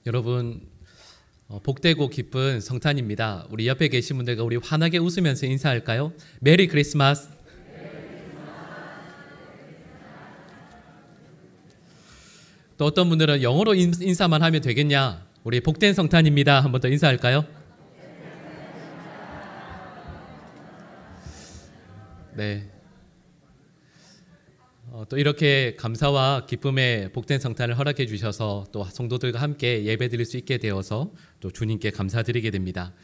여러분 복되고 기쁜 성탄입니다. 우리 옆에 계신 분들과 우리 환하게 웃으면서 인사할까요? 메리 크리스마스. 또 어떤 분들은 영어로 인사만 하면 되겠냐? 우리 복된 성탄입니다. 한 번 더 인사할까요? 네. 또 이렇게 감사와 기쁨의 복된 성탄을 허락해 주셔서 또 성도들과 함께 예배 드릴 수 있게 되어서 또 주님께 감사드리게 됩니다.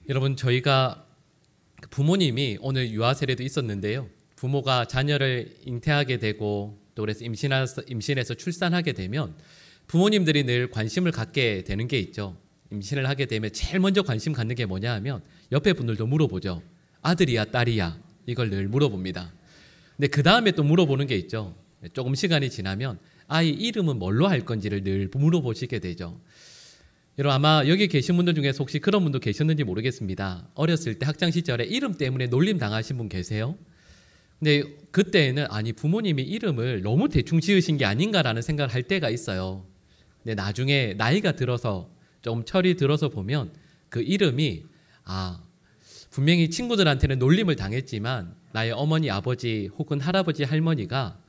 여러분, 저희가 부모님이 오늘 유아 세례도 있었는데요. 부모가 자녀를 잉태하게 되고 또 그래서 임신해서 출산하게 되면 부모님들이 늘 관심을 갖게 되는 게 있죠. 임신을 하게 되면 제일 먼저 관심 갖는 게 뭐냐 하면 옆에 분들도 물어보죠. 아들이야, 딸이야? 이걸 늘 물어봅니다. 근데 그 다음에 또 물어보는 게 있죠. 조금 시간이 지나면 아이 이름은 뭘로 할 건지를 늘 물어보시게 되죠. 여러분, 아마 여기 계신 분들 중에서 혹시 그런 분도 계셨는지 모르겠습니다. 어렸을 때 학창 시절에 이름 때문에 놀림 당하신 분 계세요? 근데 그때는 아니 부모님이 이름을 너무 대충 지으신 게 아닌가라는 생각을 할 때가 있어요. 근데 나중에 나이가 들어서 좀 철이 들어서 보면 그 이름이 분명히 친구들한테는 놀림을 당했지만 나의 어머니, 아버지 혹은 할아버지, 할머니가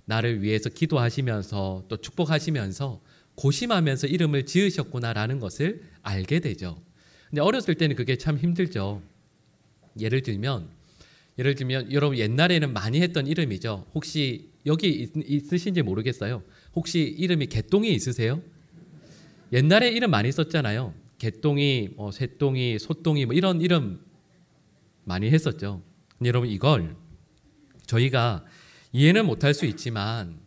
나를 위해서 기도하시면서 또 축복하시면서 고심하면서 이름을 지으셨구나라는 것을 알게 되죠. 근데 어렸을 때는 그게 참 힘들죠. 예를 들면 여러분 옛날에는 많이 했던 이름이죠. 혹시 여기 있으신지 모르겠어요. 혹시 이름이 개똥이 있으세요? 옛날에 이름 많이 썼잖아요. 개똥이, 새똥이, 소똥이 이런 이름 많이 했었죠. 여러분, 이걸 저희가 이해는 못할 수 있지만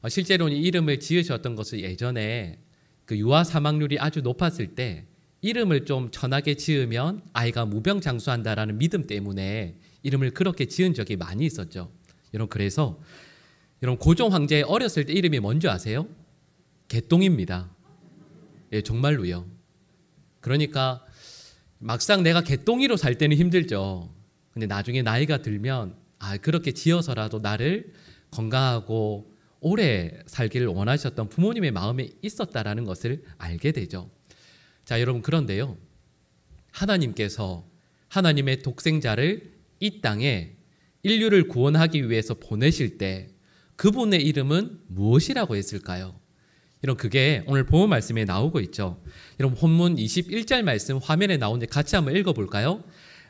실제로 이 이름을 지으셨던 것을 예전에 그 유아 사망률이 아주 높았을 때 이름을 좀 천하게 지으면 아이가 무병장수한다라는 믿음 때문에 이름을 그렇게 지은 적이 많이 있었죠. 여러분, 그래서 여러분 고종 황제의 어렸을 때 이름이 뭔지 아세요? 개똥입니다. 예, 정말로요. 그러니까 막상 내가 개똥이로 살 때는 힘들죠. 근데 나중에 나이가 들면 그렇게 지어서라도 나를 건강하고 오래 살기를 원하셨던 부모님의 마음에 있었다라는 것을 알게 되죠. 자, 여러분, 그런데요. 하나님께서 하나님의 독생자를 이 땅에 인류를 구원하기 위해서 보내실 때 그분의 이름은 무엇이라고 했을까요? 여러분, 그게 오늘 본문 말씀에 나오고 있죠. 여러분, 본문 21절 말씀 화면에 나오는데 같이 한번 읽어볼까요?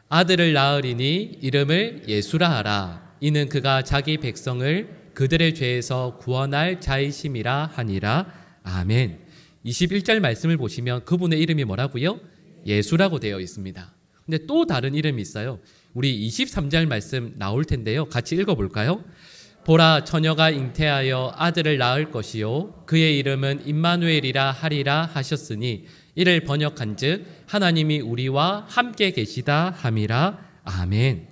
아들을 낳으리니 이름을 예수라 하라. 이는 그가 자기 백성을 그들의 죄에서 구원할 자이심이라 하니라. 아멘. 21절 말씀을 보시면 그분의 이름이 뭐라고요? 예수라고 되어 있습니다. 근데 또 다른 이름이 있어요. 우리 23절 말씀 나올 텐데요. 같이 읽어볼까요? 보라, 처녀가 잉태하여 아들을 낳을 것이요 그의 이름은 임마누엘이라 하리라 하셨으니 이를 번역한즉 하나님이 우리와 함께 계시다 함이라. 아멘.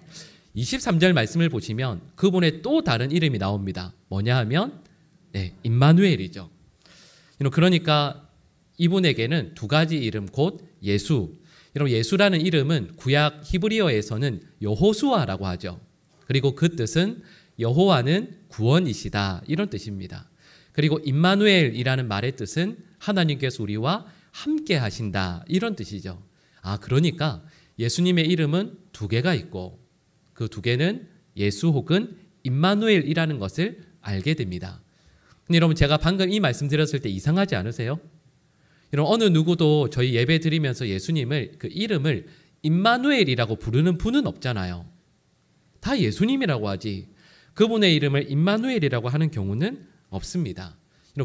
23절 말씀을 보시면 그분의 또 다른 이름이 나옵니다. 뭐냐 하면 임마누엘이죠. 그러니까 이분에게는 두 가지 이름 곧 예수. 여러분, 예수라는 이름은 구약 히브리어에서는 여호수아라고 하죠. 그리고 그 뜻은 여호와는 구원이시다, 이런 뜻입니다. 그리고 임마누엘이라는 말의 뜻은 하나님께서 우리와 함께 하신다, 이런 뜻이죠. 그러니까 예수님의 이름은 두 개가 있고 그 두 개는 예수 혹은 임마누엘이라는 것을 알게 됩니다. 근데 여러분, 제가 방금 이 말씀 드렸을 때 이상하지 않으세요? 여러분, 어느 누구도 저희 예배 드리면서 예수님을 그 이름을 임마누엘이라고 부르는 분은 없잖아요. 다 예수님이라고 하지 그분의 이름을 임마누엘이라고 하는 경우는 없습니다.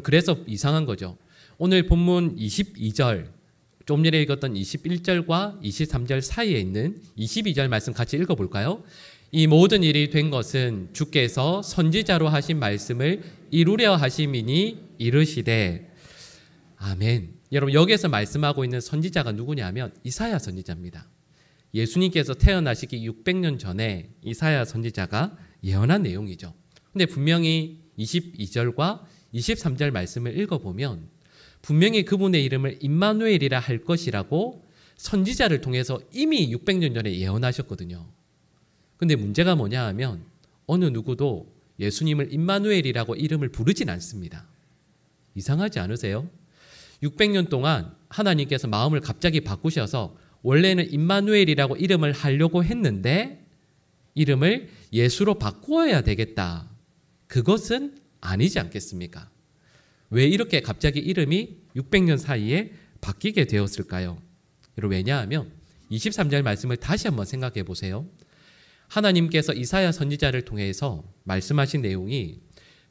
그래서 이상한 거죠. 오늘 본문 22절, 좀 전에 읽었던 21절과 23절 사이에 있는 22절 말씀 같이 읽어볼까요? 이 모든 일이 된 것은 주께서 선지자로 하신 말씀을 이루려 하심이니 이르시되. 아멘. 여러분, 여기에서 말씀하고 있는 선지자가 누구냐면 이사야 선지자입니다. 예수님께서 태어나시기 600년 전에 이사야 선지자가 예언한 내용이죠. 근데 분명히 22절과 23절 말씀을 읽어보면 분명히 그분의 이름을 임마누엘이라 할 것이라고 선지자를 통해서 이미 600년 전에 예언하셨거든요. 근데 문제가 뭐냐 하면 어느 누구도 예수님을 임마누엘이라고 이름을 부르진 않습니다. 이상하지 않으세요? 600년 동안 하나님께서 마음을 갑자기 바꾸셔서 원래는 임마누엘이라고 이름을 하려고 했는데 이름을 예수로 바꾸어야 되겠다. 그것은 아니지 않겠습니까? 왜 이렇게 갑자기 이름이 600년 사이에 바뀌게 되었을까요? 왜냐하면 23절 말씀을 다시 한번 생각해 보세요. 하나님께서 이사야 선지자를 통해서 말씀하신 내용이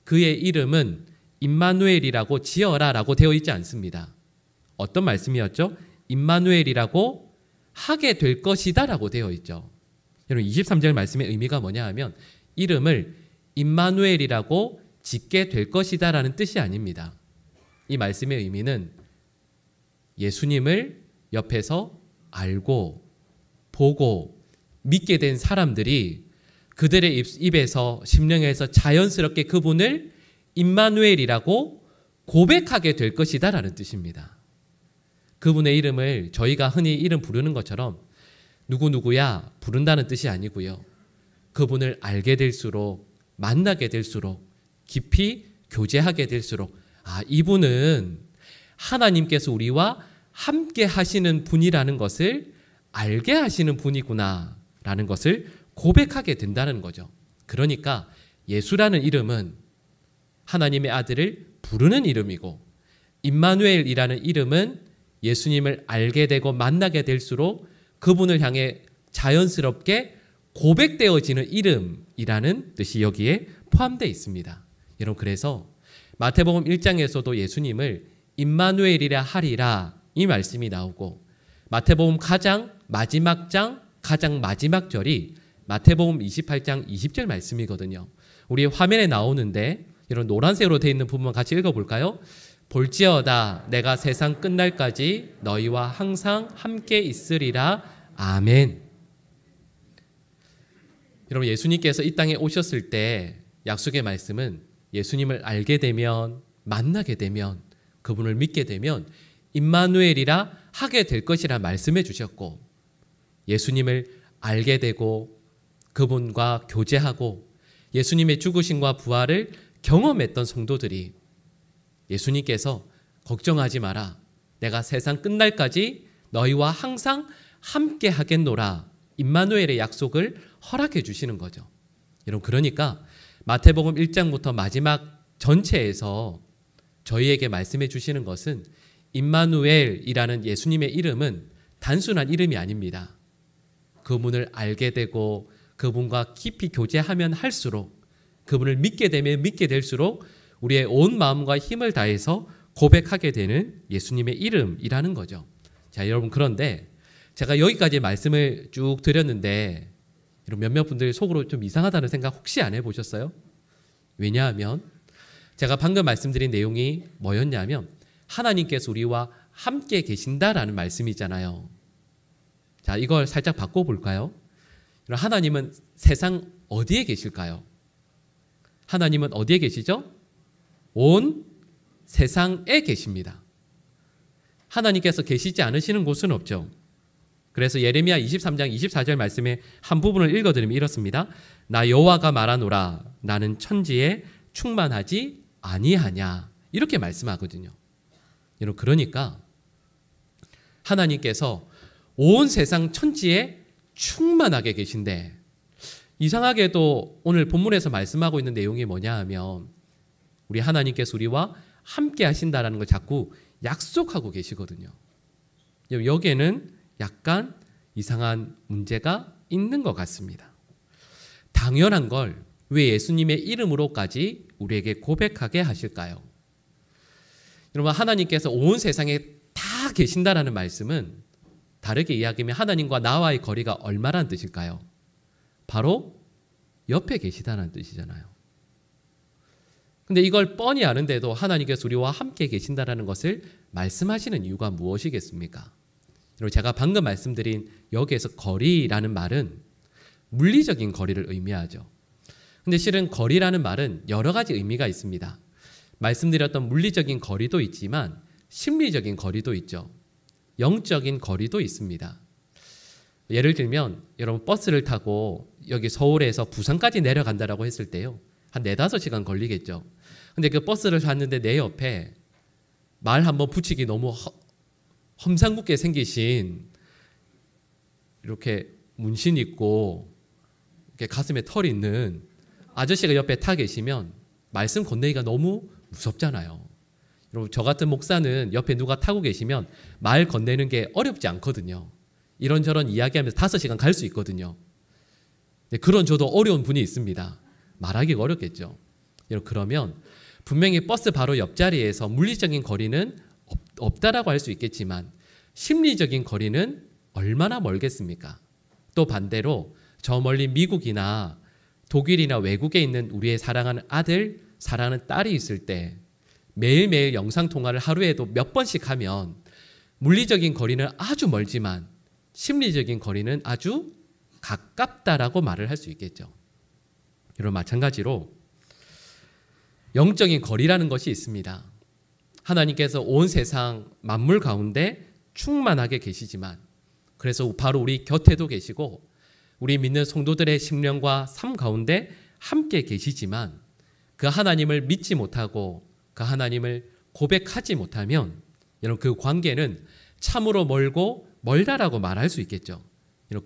그의 이름은 임마누엘이라고 지어라 라고 되어 있지 않습니다. 어떤 말씀이었죠? 임마누엘이라고 하게 될 것이다 라고 되어 있죠. 여러분 23절 말씀의 의미가 뭐냐 하면 이름을 임마누엘이라고 짓게 될 것이다 라는 뜻이 아닙니다. 이 말씀의 의미는 예수님을 옆에서 알고 보고 믿게 된 사람들이 그들의 입에서 심령에서 자연스럽게 그분을 임마누엘이라고 고백하게 될 것이다 라는 뜻입니다. 그분의 이름을 저희가 흔히 이름 부르는 것처럼 누구누구야 부른다는 뜻이 아니고요. 그분을 알게 될수록 만나게 될수록 깊이 교제하게 될수록 이분은 하나님께서 우리와 함께 하시는 분이라는 것을 알게 하시는 분이구나 라는 것을 고백하게 된다는 거죠. 그러니까 예수라는 이름은 하나님의 아들을 부르는 이름이고 임마누엘이라는 이름은 예수님을 알게 되고 만나게 될수록 그분을 향해 자연스럽게 고백되어지는 이름이라는 뜻이 여기에 포함되어 있습니다. 여러분 그래서 마태복음 1장에서도 예수님을 임마누엘이라 하리라 이 말씀이 나오고 마태복음 가장 마지막 절이 마태복음 28장 20절 말씀이거든요. 우리 화면에 나오는데 이런 노란색으로 되어 있는 부분 같이 읽어볼까요? 볼지어다 내가 세상 끝날까지 너희와 항상 함께 있으리라. 아멘. 여러분 예수님께서 이 땅에 오셨을 때 약속의 말씀은 예수님을 알게 되면 만나게 되면 그분을 믿게 되면 임마누엘이라 하게 될 것이라 말씀해 주셨고 예수님을 알게 되고 그분과 교제하고 예수님의 죽으심과 부활을 경험했던 성도들이 예수님께서 걱정하지 마라. 내가 세상 끝날까지 너희와 항상 함께 하겠노라. 임마누엘의 약속을 허락해 주시는 거죠. 여러분 그러니까 마태복음 1장부터 마지막 전체에서 저희에게 말씀해 주시는 것은 임마누엘이라는 예수님의 이름은 단순한 이름이 아닙니다. 그분을 알게 되고 그분과 깊이 교제하면 할수록 그분을 믿게 되면 믿게 될수록 우리의 온 마음과 힘을 다해서 고백하게 되는 예수님의 이름이라는 거죠. 자, 여러분 그런데 제가 여기까지 말씀을 쭉 드렸는데 몇몇 분들 속으로 좀 이상하다는 생각 혹시 안 해보셨어요? 왜냐하면 제가 방금 말씀드린 내용이 뭐였냐면 하나님께서 우리와 함께 계신다라는 말씀이잖아요. 자, 이걸 살짝 바꿔볼까요? 하나님은 세상 어디에 계실까요? 하나님은 어디에 계시죠? 온 세상에 계십니다. 하나님께서 계시지 않으시는 곳은 없죠. 그래서 예레미야 23장 24절 말씀의 한 부분을 읽어드리면 이렇습니다. 나 여호와가 말하노라 나는 천지에 충만하지 아니하냐 이렇게 말씀하거든요. 여러분 그러니까 하나님께서 온 세상 천지에 충만하게 계신데 이상하게도 오늘 본문에서 말씀하고 있는 내용이 뭐냐 하면 우리 하나님께서 우리와 함께 하신다라는 걸 자꾸 약속하고 계시거든요. 여기에는 약간 이상한 문제가 있는 것 같습니다. 당연한 걸 왜 예수님의 이름으로까지 우리에게 고백하게 하실까요? 여러분 하나님께서 온 세상에 다 계신다라는 말씀은 다르게 이야기하면 하나님과 나와의 거리가 얼마라는 뜻일까요? 바로 옆에 계시다는 뜻이잖아요. 근데 이걸 뻔히 아는데도 하나님께서 우리와 함께 계신다는 것을 말씀하시는 이유가 무엇이겠습니까? 여러분 제가 방금 말씀드린 여기에서 거리라는 말은 물리적인 거리를 의미하죠. 근데 실은 거리라는 말은 여러 가지 의미가 있습니다. 말씀드렸던 물리적인 거리도 있지만 심리적인 거리도 있죠. 영적인 거리도 있습니다. 예를 들면 여러분 버스를 타고 여기 서울에서 부산까지 내려간다라고 했을 때요. 한 4-5시간 걸리겠죠. 근데 그 버스를 탔는데 내 옆에 말 한번 붙이기 너무 험상궂게 생기신 이렇게 문신 있고 이렇게 가슴에 털 있는 아저씨가 옆에 타 계시면 말씀 건네기가 너무 무섭잖아요. 여러분, 저 같은 목사는 옆에 누가 타고 계시면 말 건네는 게 어렵지 않거든요. 이런저런 이야기하면서 5시간 갈 수 있거든요. 그런 저도 어려운 분이 있습니다. 말하기가 어렵겠죠. 그러면 분명히 버스 바로 옆자리에서 물리적인 거리는 없다라고 할 수 있겠지만 심리적인 거리는 얼마나 멀겠습니까? 또 반대로 저 멀리 미국이나 독일이나 외국에 있는 우리의 사랑하는 아들, 사랑하는 딸이 있을 때 매일매일 영상통화를 하루에도 몇 번씩 하면 물리적인 거리는 아주 멀지만 심리적인 거리는 아주 가깝다라고 말을 할 수 있겠죠. 이런 마찬가지로 영적인 거리라는 것이 있습니다. 하나님께서 온 세상 만물 가운데 충만하게 계시지만 그래서 바로 우리 곁에도 계시고 우리 믿는 성도들의 심령과 삶 가운데 함께 계시지만 그 하나님을 믿지 못하고 그 하나님을 고백하지 못하면 여러분 그 관계는 참으로 멀고 멀다라고 말할 수 있겠죠.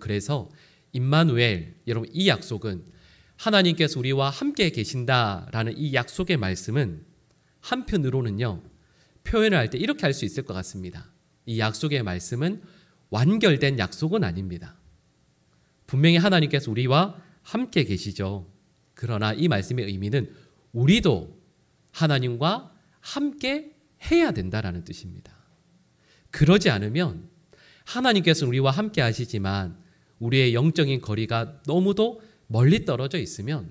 그래서 임마누엘, 여러분 이 약속은 하나님께서 우리와 함께 계신다라는 이 약속의 말씀은 한편으로는요 표현을 할 때 이렇게 할 수 있을 것 같습니다. 이 약속의 말씀은 완결된 약속은 아닙니다. 분명히 하나님께서 우리와 함께 계시죠. 그러나 이 말씀의 의미는 우리도 하나님과 함께 해야 된다라는 뜻입니다. 그러지 않으면 하나님께서 우리와 함께 하시지만 우리의 영적인 거리가 너무도 멀리 떨어져 있으면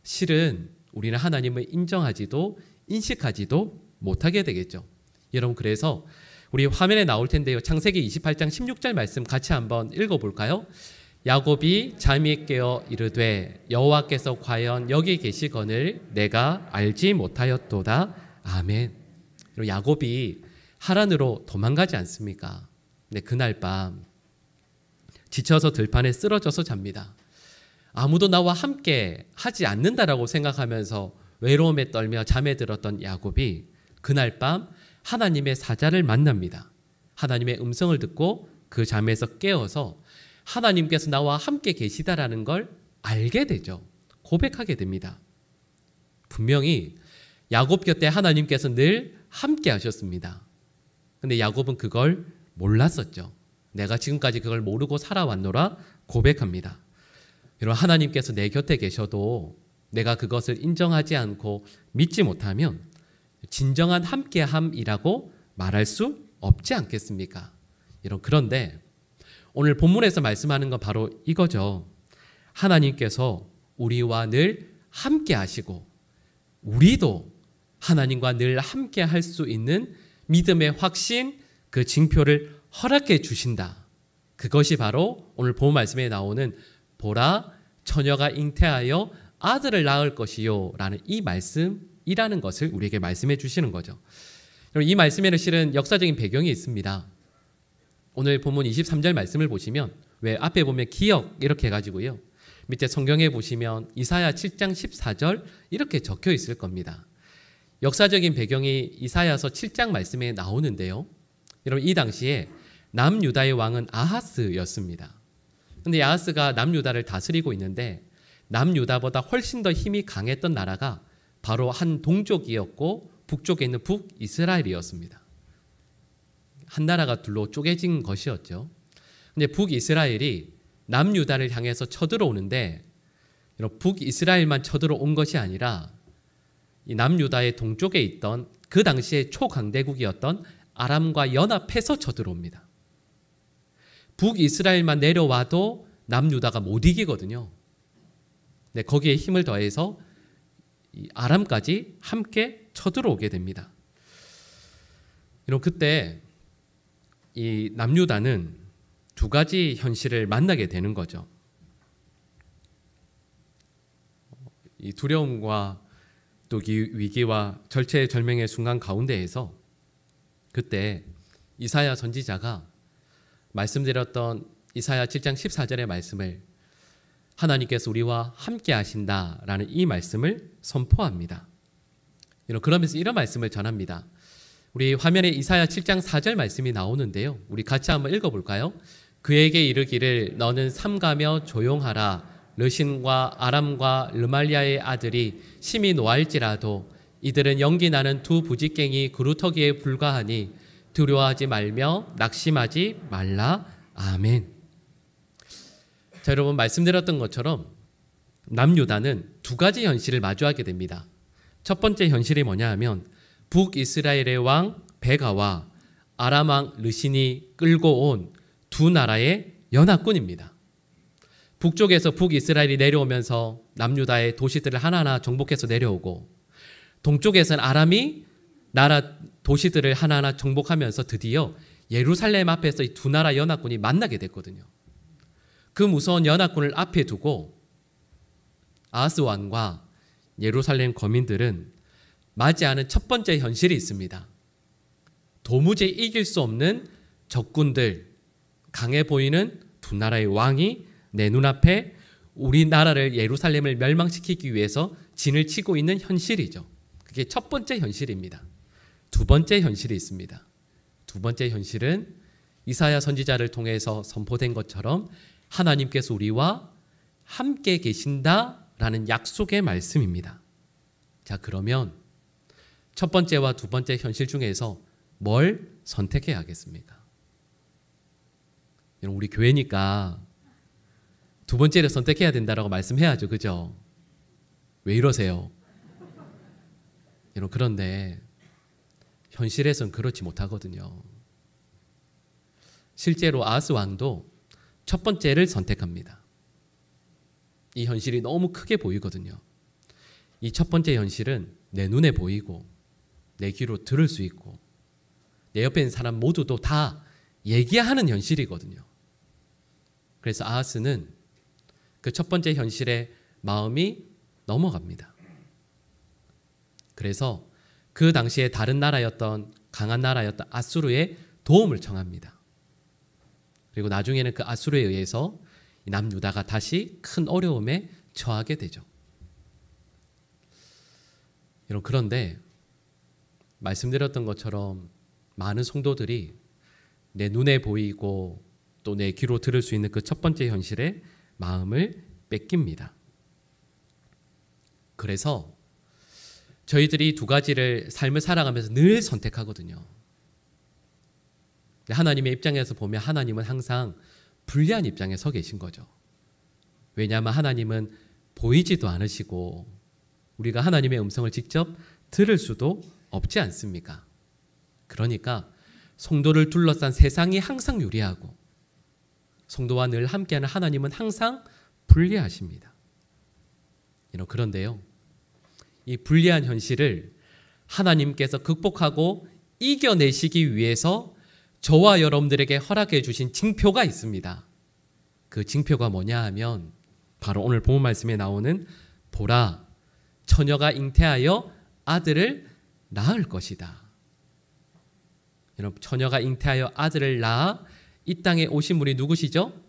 실은 우리는 하나님을 인정하지도 인식하지도 못하게 되겠죠. 여러분 그래서 우리 화면에 나올 텐데요. 창세기 28장 16절 말씀 같이 한번 읽어볼까요? 야곱이 잠이 깨어 이르되 여호와께서 과연 여기 계시거늘 내가 알지 못하였도다. 아멘. 야곱이 하란으로 도망가지 않습니까? 근데 그날 밤 지쳐서 들판에 쓰러져서 잡니다. 아무도 나와 함께 하지 않는다라고 생각하면서 외로움에 떨며 잠에 들었던 야곱이 그날 밤 하나님의 사자를 만납니다. 하나님의 음성을 듣고 그 잠에서 깨어서 하나님께서 나와 함께 계시다라는 걸 알게 되죠. 고백하게 됩니다. 분명히 야곱 곁에 하나님께서 늘 함께 하셨습니다. 근데 야곱은 그걸 몰랐었죠. 내가 지금까지 그걸 모르고 살아왔노라 고백합니다. 여러분 하나님께서 내 곁에 계셔도 내가 그것을 인정하지 않고 믿지 못하면 진정한 함께함이라고 말할 수 없지 않겠습니까? 여러분 그런데 오늘 본문에서 말씀하는 건 바로 이거죠. 하나님께서 우리와 늘 함께 하시고 우리도 하나님과 늘 함께 할 수 있는 믿음의 확신, 그 징표를 허락해 주신다. 그것이 바로 오늘 본 말씀에 나오는 보라 처녀가 잉태하여 아들을 낳을 것이요 라는 이 말씀이라는 것을 우리에게 말씀해 주시는 거죠. 이 말씀에는 실은 역사적인 배경이 있습니다. 오늘 본문 23절 말씀을 보시면 왜 앞에 보면 기억 이렇게 해가지고요. 밑에 성경에 보시면 이사야 7장 14절 이렇게 적혀 있을 겁니다. 역사적인 배경이 이사야서 7장 말씀에 나오는데요. 여러분 이 당시에 남유다의 왕은 아하스였습니다. 그런데 아하스가 남유다를 다스리고 있는데 남유다보다 훨씬 더 힘이 강했던 나라가 바로 한 동족이었고 북쪽에 있는 북이스라엘이었습니다. 한 나라가 둘로 쪼개진 것이었죠. 근데 북이스라엘이 남유다를 향해서 쳐들어오는데 북이스라엘만 쳐들어온 것이 아니라 이 남유다의 동쪽에 있던 그 당시에 초강대국이었던 아람과 연합해서 쳐들어옵니다. 북이스라엘만 내려와도 남유다가 못 이기거든요. 네, 거기에 힘을 더해서 이 아람까지 함께 쳐들어오게 됩니다. 여러분 그때 이 남유다는 두 가지 현실을 만나게 되는 거죠. 이 두려움과 또 위기와 절체절명의 순간 가운데에서 그때 이사야 선지자가 말씀드렸던 이사야 7장 14절의 말씀을 하나님께서 우리와 함께 하신다라는 이 말씀을 선포합니다. 그러면서 이런 말씀을 전합니다. 우리 화면에 이사야 7장 4절 말씀이 나오는데요. 우리 같이 한번 읽어볼까요? 그에게 이르기를 너는 삼가며 조용하라. 르신과 아람과 르말리아의 아들이 심히 노할지라도 이들은 연기 나는 두 부지깽이 그루터기에 불과하니 두려워하지 말며 낙심하지 말라. 아멘. 자, 여러분 말씀드렸던 것처럼 남유다는 두 가지 현실을 마주하게 됩니다. 첫 번째 현실이 뭐냐 하면 북이스라엘의 왕 베가와 아람 왕 르신이 끌고 온 두 나라의 연합군입니다. 북쪽에서 북이스라엘이 내려오면서 남유다의 도시들을 하나하나 정복해서 내려오고, 동쪽에서는 아람이 나라 도시들을 하나하나 정복하면서 드디어 예루살렘 앞에서 이 두 나라 연합군이 만나게 됐거든요. 그 무서운 연합군을 앞에 두고 아하스 왕과 예루살렘 거민들은 맞이하는 첫 번째 현실이 있습니다. 도무지 이길 수 없는 적군들, 강해 보이는 두 나라의 왕이 내 눈앞에 우리나라를, 예루살렘을 멸망시키기 위해서 진을 치고 있는 현실이죠. 그게 첫 번째 현실입니다. 두 번째 현실이 있습니다. 두 번째 현실은 이사야 선지자를 통해서 선포된 것처럼 하나님께서 우리와 함께 계신다라는 약속의 말씀입니다. 자, 그러면 첫 번째와 두 번째 현실 중에서 뭘 선택해야 하겠습니까? 우리 교회니까 두 번째를 선택해야 된다라고 말씀해야죠. 그죠? 왜 이러세요? 그런데 현실에선 그렇지 못하거든요. 실제로 아하스 왕도 첫 번째를 선택합니다. 이 현실이 너무 크게 보이거든요. 이 첫 번째 현실은 내 눈에 보이고 내 귀로 들을 수 있고 내 옆에 있는 사람 모두도 다 얘기하는 현실이거든요. 그래서 아하스는 그 첫 번째 현실에 마음이 넘어갑니다. 그래서 그 당시에 다른 나라였던, 강한 나라였던 아수르의 도움을 청합니다. 그리고 나중에는 그 아수르에 의해서 남유다가 다시 큰 어려움에 처하게 되죠. 그런데 말씀드렸던 것처럼 많은 성도들이 내 눈에 보이고 또 내 귀로 들을 수 있는 그 첫 번째 현실에 마음을 뺏깁니다. 그래서 저희들이 두 가지를 삶을 살아가면서 늘 선택하거든요. 하나님의 입장에서 보면 하나님은 항상 불리한 입장에 서 계신 거죠. 왜냐하면 하나님은 보이지도 않으시고 우리가 하나님의 음성을 직접 들을 수도 없지 않습니까? 그러니까 성도를 둘러싼 세상이 항상 유리하고 성도와 늘 함께하는 하나님은 항상 불리하십니다. 그런데요, 이 불리한 현실을 하나님께서 극복하고 이겨내시기 위해서 저와 여러분들에게 허락해 주신 징표가 있습니다. 그 징표가 뭐냐 하면 바로 오늘 본문 말씀에 나오는 보라, 처녀가 잉태하여 아들을 낳을 것이다. 여러분, 처녀가 잉태하여 아들을 낳아 이 땅에 오신 분이 누구시죠?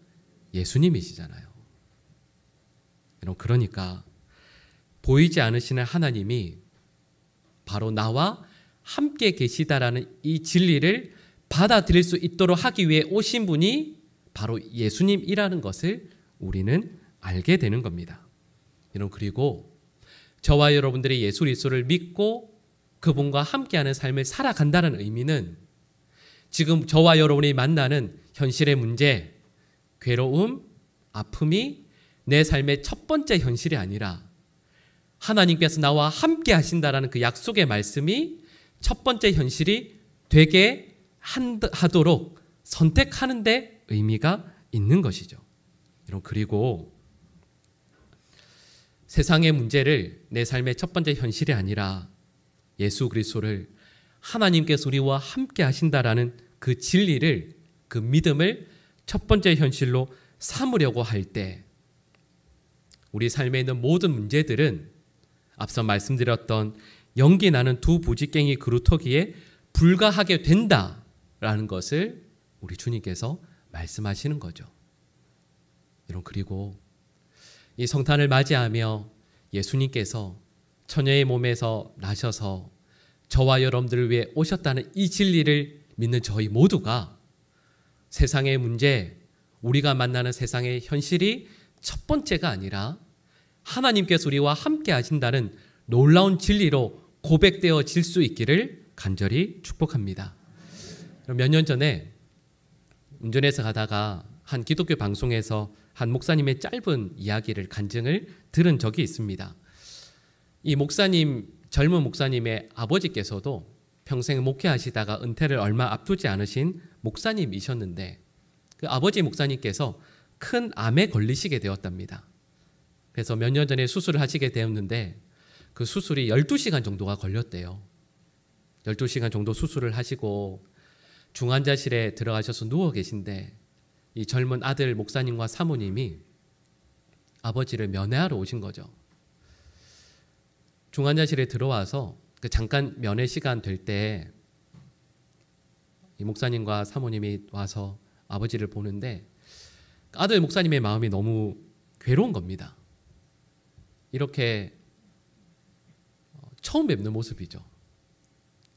예수님이시잖아요. 여러분, 그러니까 보이지 않으시는 하나님이 바로 나와 함께 계시다라는 이 진리를 받아들일 수 있도록 하기 위해 오신 분이 바로 예수님이라는 것을 우리는 알게 되는 겁니다. 여러분, 그리고 저와 여러분들이 예수 그리스도를 믿고 그분과 함께하는 삶을 살아간다는 의미는 지금 저와 여러분이 만나는 현실의 문제, 괴로움, 아픔이 내 삶의 첫 번째 현실이 아니라 하나님께서 나와 함께 하신다라는 그 약속의 말씀이 첫 번째 현실이 되게 하도록 선택하는 데 의미가 있는 것이죠. 그리고 세상의 문제를 내 삶의 첫 번째 현실이 아니라 예수 그리스도를 하나님께서 우리와 함께 하신다라는 그 진리를, 그 믿음을 첫 번째 현실로 삼으려고 할 때 우리 삶에 있는 모든 문제들은 앞서 말씀드렸던 연기 나는 두 부지깽이 그루터기에 불과하게 된다라는 것을 우리 주님께서 말씀하시는 거죠. 여러분, 그리고 이 성탄을 맞이하며 예수님께서 처녀의 몸에서 나셔서 저와 여러분들을 위해 오셨다는 이 진리를 믿는 저희 모두가 세상의 문제, 우리가 만나는 세상의 현실이 첫 번째가 아니라 하나님께서 우리와 함께 하신다는 놀라운 진리로 고백되어질 수 있기를 간절히 축복합니다. 몇 년 전에 운전해서 가다가 한 기독교 방송에서 한 목사님의 짧은 이야기를 간증을 들은 적이 있습니다. 이 목사님, 젊은 목사님의 아버지께서도 평생 목회하시다가 은퇴를 얼마 앞두지 않으신 목사님이셨는데 그 아버지 목사님께서 큰 암에 걸리시게 되었답니다. 그래서 몇 년 전에 수술을 하시게 되었는데 그 수술이 12시간 정도가 걸렸대요. 12시간 정도 수술을 하시고 중환자실에 들어가셔서 누워 계신데 이 젊은 아들 목사님과 사모님이 아버지를 면회하러 오신 거죠. 중환자실에 들어와서 그 잠깐 면회 시간 될 때 이 목사님과 사모님이 와서 아버지를 보는데 아들 목사님의 마음이 너무 괴로운 겁니다. 이렇게 처음 뵙는 모습이죠.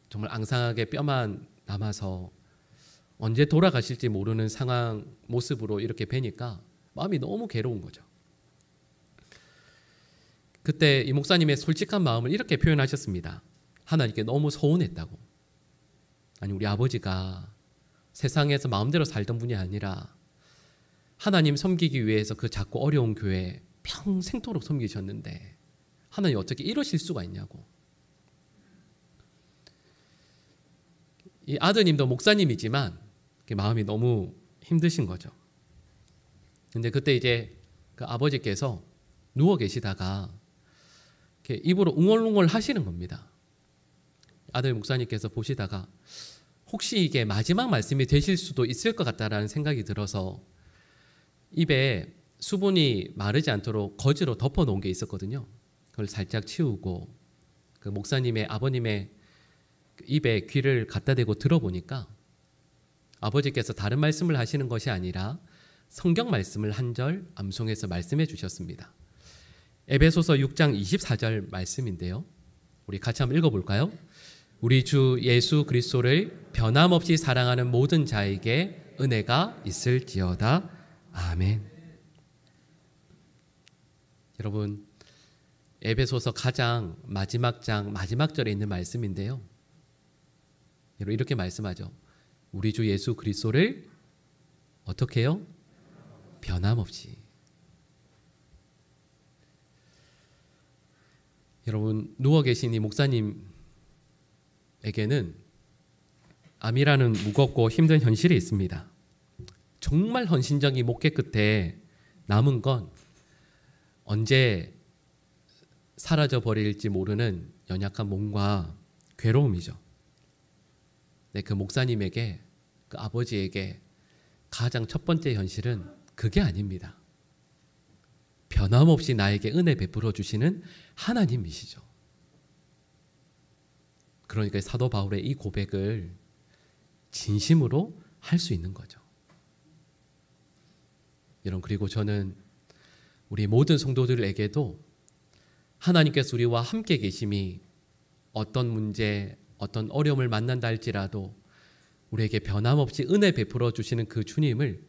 정말 앙상하게 뼈만 남아서 언제 돌아가실지 모르는 상황 모습으로 이렇게 뵈니까 마음이 너무 괴로운 거죠. 그때 이 목사님의 솔직한 마음을 이렇게 표현하셨습니다. 하나님께 너무 서운했다고. 아니, 우리 아버지가 세상에서 마음대로 살던 분이 아니라 하나님 섬기기 위해서 그 작고 어려운 교회 평생토록 섬기셨는데 하나님 어떻게 이러실 수가 있냐고. 이 아드님도 목사님이지만 마음이 너무 힘드신 거죠. 근데 그때 이제 그 아버지께서 누워 계시다가 이렇게 입으로 웅얼웅얼 하시는 겁니다. 아들 목사님께서 보시다가 혹시 이게 마지막 말씀이 되실 수도 있을 것 같다라는 생각이 들어서 입에 수분이 마르지 않도록 거즈로 덮어 놓은 게 있었거든요. 그걸 살짝 치우고 그 목사님의 아버님의 입에 귀를 갖다 대고 들어보니까 아버지께서 다른 말씀을 하시는 것이 아니라 성경 말씀을 한 절 암송해서 말씀해 주셨습니다. 에베소서 6장 24절 말씀인데요. 우리 같이 한번 읽어볼까요? 우리 주 예수 그리스도를 변함없이 사랑하는 모든 자에게 은혜가 있을지어다. 아멘. 여러분, 에베소서 가장 마지막 장 마지막 절에 있는 말씀인데요. 여러분, 이렇게 말씀하죠. 우리 주 예수 그리스도를 어떻게 해요? 변함없이. 여러분, 누워 계신 이 목사님에게는 암이라는 무겁고 힘든 현실이 있습니다. 정말 헌신적인 목회 끝에 남은 건 언제 사라져 버릴지 모르는 연약한 몸과 괴로움이죠. 네, 그 목사님에게, 그 아버지에게 가장 첫 번째 현실은 그게 아닙니다. 변함없이 나에게 은혜 베풀어 주시는 하나님이시죠. 그러니까 사도 바울의 이 고백을 진심으로 할 수 있는 거죠. 여러분, 그리고 저는 우리 모든 성도들에게도 하나님께서 우리와 함께 계심이 어떤 문제, 어떤 어려움을 만난다 할지라도 우리에게 변함없이 은혜 베풀어 주시는 그 주님을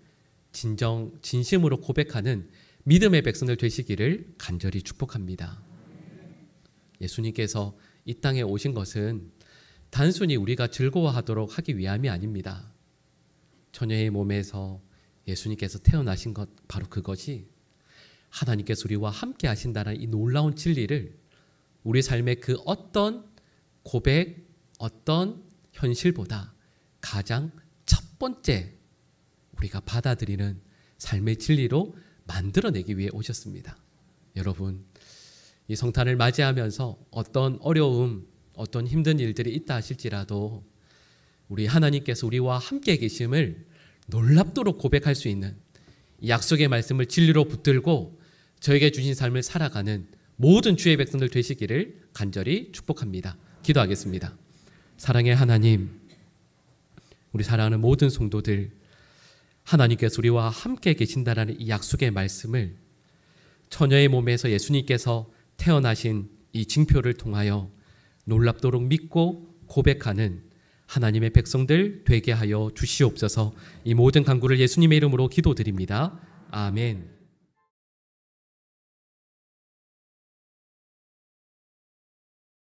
진심으로 고백하는 믿음의 백성들 되시기를 간절히 축복합니다. 예수님께서 이 땅에 오신 것은 단순히 우리가 즐거워하도록 하기 위함이 아닙니다. 처녀의 몸에서 예수님께서 태어나신 것, 바로 그것이 하나님께서 우리와 함께 하신다는 이 놀라운 진리를 우리 삶의 그 어떤 고백, 어떤 현실보다 가장 첫 번째 우리가 받아들이는 삶의 진리로 만들어내기 위해 오셨습니다. 여러분, 이 성탄을 맞이하면서 어떤 어려움, 어떤 힘든 일들이 있다 하실지라도 우리 하나님께서 우리와 함께 계심을 놀랍도록 고백할 수 있는 이 약속의 말씀을 진리로 붙들고 저에게 주신 삶을 살아가는 모든 주의 백성들 되시기를 간절히 축복합니다. 기도하겠습니다. 사랑의 하나님, 우리 사랑하는 모든 성도들, 하나님께서 우리와 함께 계신다라는 이 약속의 말씀을 처녀의 몸에서 예수님께서 태어나신 이 징표를 통하여 놀랍도록 믿고 고백하는 하나님의 백성들 되게 하여 주시옵소서. 이 모든 간구를 예수님의 이름으로 기도드립니다. 아멘.